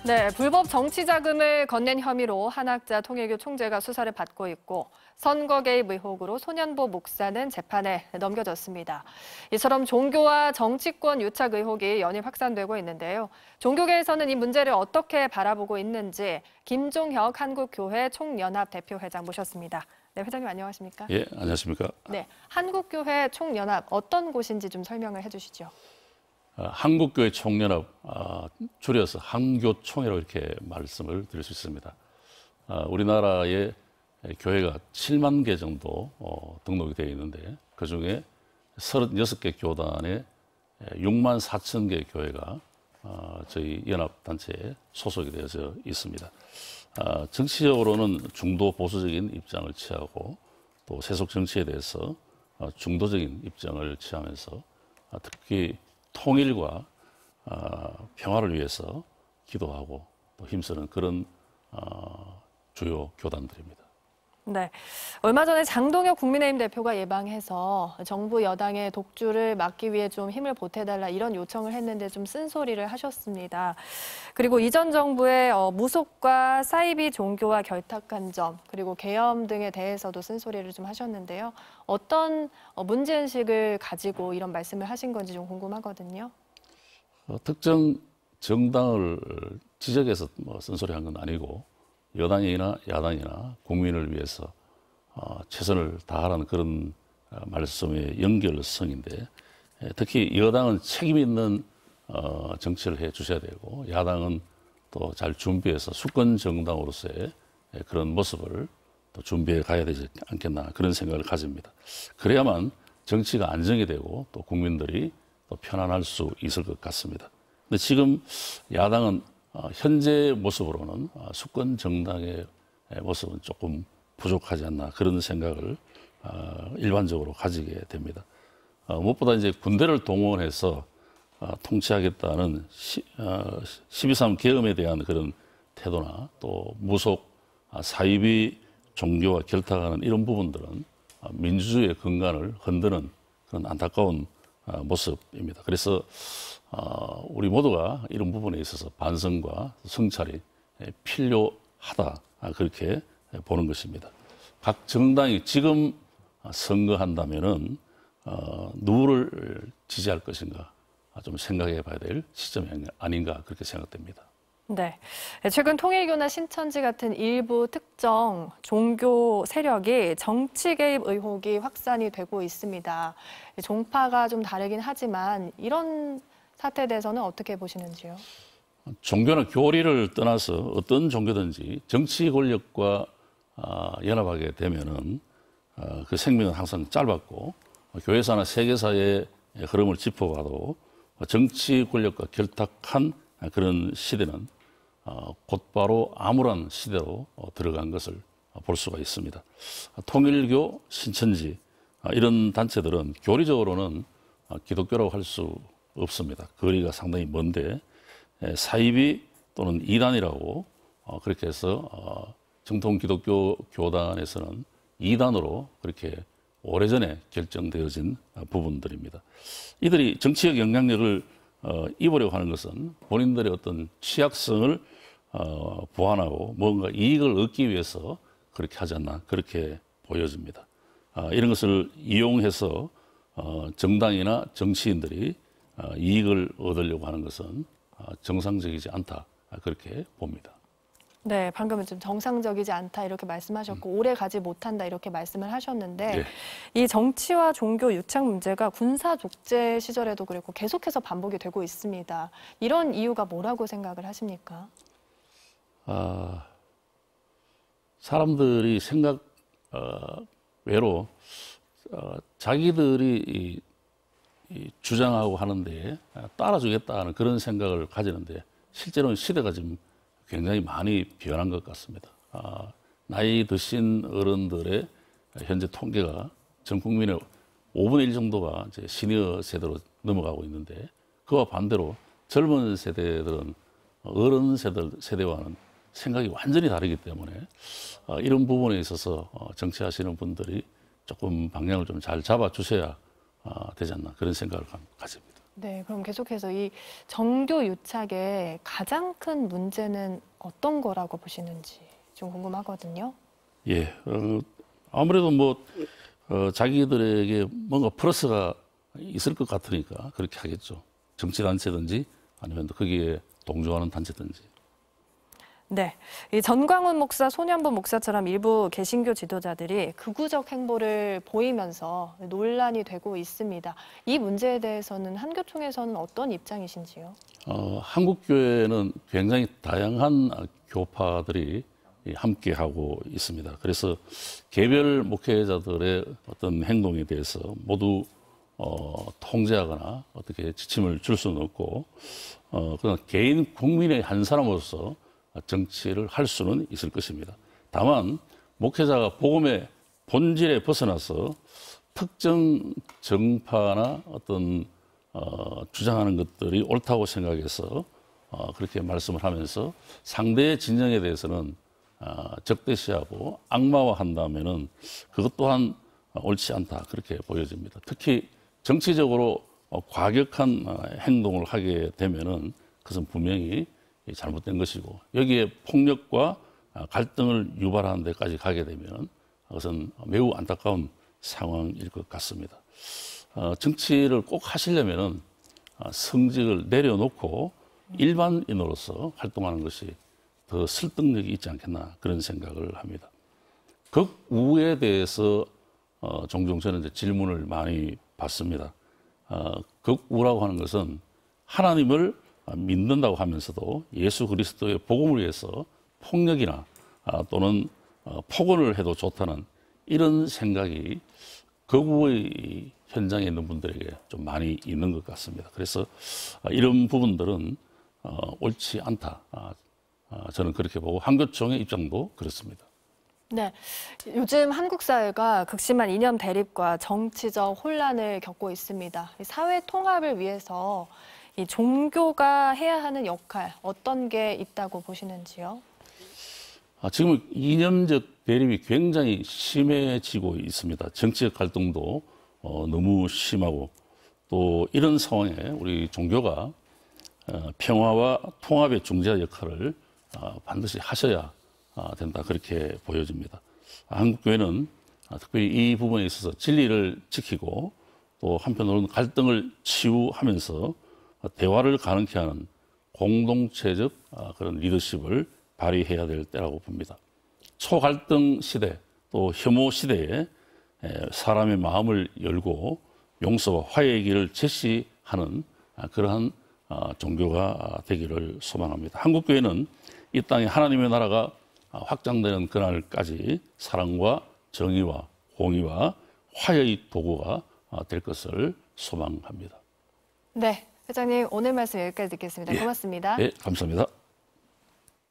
네, 불법 정치 자금을 건넨 혐의로 한학자 통일교 총재가 수사를 받고 있고 선거 개입 의혹으로 손현보 목사는 재판에 넘겨졌습니다. 이처럼 종교와 정치권 유착 의혹이 연일 확산되고 있는데요. 종교계에서는 이 문제를 어떻게 바라보고 있는지 김종혁 한국교회 총연합 대표회장 모셨습니다. 네, 회장님 안녕하십니까? 예, 안녕하십니까? 네, 한국교회 총연합 어떤 곳인지 좀 설명을 해주시죠. 한국교회 총연합, 줄여서 한교총이라고 이렇게 말씀을 드릴 수 있습니다. 우리나라의 교회가 7만 개 정도 등록이 되어 있는데 그중에 36개 교단에 6만 4천 개 교회가 저희 연합단체에 소속이 되어져 있습니다. 정치적으로는 중도 보수적인 입장을 취하고 또 세속 정치에 대해서 중도적인 입장을 취하면서 특히 통일과 평화를 위해서 기도하고 또 힘쓰는 그런 주요 교단들입니다. 네, 얼마 전에 장동혁 국민의힘 대표가 예방해서 정부 여당의 독주를 막기 위해 좀 힘을 보태달라 이런 요청을 했는데 좀 쓴소리를 하셨습니다. 그리고 이전 정부의 무속과 사이비 종교와 결탁한 점 그리고 계엄 등에 대해서도 쓴소리를 좀 하셨는데요. 어떤 문제인식을 가지고 이런 말씀을 하신 건지 좀 궁금하거든요. 특정 정당을 지적해서 쓴소리한 건 아니고 여당이나 야당이나 국민을 위해서 최선을 다하라는 그런 말씀의 연결성인데 특히 여당은 책임 있는 정치를 해 주셔야 되고 야당은 또 잘 준비해서 수권 정당으로서의 그런 모습을 또 준비해 가야 되지 않겠나 그런 생각을 가집니다. 그래야만 정치가 안정이 되고 또 국민들이 또 편안할 수 있을 것 같습니다. 근데 지금 야당은 현재 모습으로는 수권 정당의 모습은 조금 부족하지 않나 그런 생각을 일반적으로 가지게 됩니다. 무엇보다 이제 군대를 동원해서 통치하겠다는 12.3 계엄에 대한 그런 태도나 또 무속, 사이비 종교와 결탁하는 이런 부분들은 민주주의의 근간을 흔드는 그런 안타까운 모습입니다. 그래서 우리 모두가 이런 부분에 있어서 반성과 성찰이 필요하다 그렇게 보는 것입니다. 각 정당이 지금 선거한다면은 누구를 지지할 것인가 좀 생각해 봐야 될 시점이 아닌가 그렇게 생각됩니다. 네, 최근 통일교나 신천지 같은 일부 특정 종교 세력이 정치 개입 의혹이 확산이 되고 있습니다. 종파가 좀 다르긴 하지만 이런 사태에 대해서는 어떻게 보시는지요? 종교나 교리를 떠나서 어떤 종교든지 정치 권력과 연합하게 되면은 그 생명은 항상 짧았고 교회사나 세계사의 흐름을 짚어봐도 정치 권력과 결탁한 그런 시대는 곧바로 암울한 시대로 들어간 것을 볼 수가 있습니다. 통일교, 신천지 이런 단체들은 교리적으로는 기독교라고 할 수 없습니다. 거리가 상당히 먼데 사이비 또는 이단이라고 그렇게 해서 정통 기독교 교단에서는 이단으로 그렇게 오래전에 결정되어진 부분들입니다. 이들이 정치적 영향력을 입으려고 하는 것은 본인들의 어떤 취약성을 보완하고 뭔가 이익을 얻기 위해서 그렇게 하지 않나 그렇게 보여집니다. 이런 것을 이용해서 정당이나 정치인들이 이익을 얻으려고 하는 것은 정상적이지 않다 그렇게 봅니다. 네, 방금은 좀 정상적이지 않다 이렇게 말씀하셨고 오래 가지 못한다 이렇게 말씀을 하셨는데 네. 이 정치와 종교 유착 문제가 군사 독재 시절에도 그랬고 계속해서 반복이 되고 있습니다. 이런 이유가 뭐라고 생각을 하십니까? 사람들이 생각 외로 자기들이 이 주장하고 하는데 따라주겠다는 그런 생각을 가지는데 실제로는 시대가 지금 굉장히 많이 변한 것 같습니다. 나이 드신 어른들의 현재 통계가 전 국민의 5분의 1 정도가 이제 시니어 세대로 넘어가고 있는데 그와 반대로 젊은 세대들은 어른 세대와는 생각이 완전히 다르기 때문에 이런 부분에 있어서 정치하시는 분들이 조금 방향을 좀 잘 잡아주셔야 되지 않나 그런 생각을 가집니다. 네, 그럼 계속해서 이 정교 유착의 가장 큰 문제는 어떤 거라고 보시는지 좀 궁금하거든요. 예, 아무래도 뭐 자기들에게 뭔가 플러스가 있을 것 같으니까 그렇게 하겠죠. 정치단체든지 아니면 거기에 동조하는 단체든지. 네, 이 전광훈 목사, 손현보 목사처럼 일부 개신교 지도자들이 극우적 행보를 보이면서 논란이 되고 있습니다. 이 문제에 대해서는 한교총에서는 어떤 입장이신지요? 한국교회는 굉장히 다양한 교파들이 함께 하고 있습니다. 그래서 개별 목회자들의 어떤 행동에 대해서 모두 통제하거나 어떻게 지침을 줄 수는 없고, 그러나 개인 국민의 한 사람으로서 정치를 할 수는 있을 것입니다. 다만 목회자가 복음의 본질에 벗어나서 특정 정파나 어떤 주장하는 것들이 옳다고 생각해서 그렇게 말씀을 하면서 상대의 진영에 대해서는 적대시하고 악마화한다면은 그것 또한 옳지 않다 그렇게 보여집니다. 특히 정치적으로 과격한 행동을 하게 되면은 그것은 분명히 잘못된 것이고 여기에 폭력과 갈등을 유발하는 데까지 가게 되면 그것은 매우 안타까운 상황일 것 같습니다. 정치를 꼭 하시려면은 성직을 내려놓고 일반인으로서 활동하는 것이 더 설득력이 있지 않겠나 그런 생각을 합니다. 극우에 대해서 종종 저는 이제 질문을 많이 받습니다. 극우라고 하는 것은 하나님을 믿는다고 하면서도 예수 그리스도의 복음을 위해서 폭력이나 또는 폭언을 해도 좋다는 이런 생각이 극우의 현장에 있는 분들에게 좀 많이 있는 것 같습니다. 그래서 이런 부분들은 옳지 않다. 저는 그렇게 보고 한교총의 입장도 그렇습니다. 네, 요즘 한국 사회가 극심한 이념 대립과 정치적 혼란을 겪고 있습니다. 이 사회 통합을 위해서 이 종교가 해야 하는 역할 어떤 게 있다고 보시는지요? 지금 이념적 대립이 굉장히 심해지고 있습니다. 정치적 갈등도 너무 심하고 또 이런 상황에 우리 종교가 평화와 통합의 중재자 역할을 반드시 하셔야 된다 그렇게 보여집니다. 한국교회는 특별히 이 부분에 있어서 진리를 지키고 또 한편으로는 갈등을 치유하면서 대화를 가능케 하는 공동체적 그런 리더십을 발휘해야 될 때라고 봅니다. 초갈등 시대 또 혐오 시대에 사람의 마음을 열고 용서와 화해의 길을 제시하는 그러한 종교가 되기를 소망합니다. 한국교회는 이 땅에 하나님의 나라가 확장되는 그날까지 사랑과 정의와 공의와 화해의 도구가 될 것을 소망합니다. 네, 회장님 오늘 말씀 여기까지 듣겠습니다. 고맙습니다. 네, 감사합니다.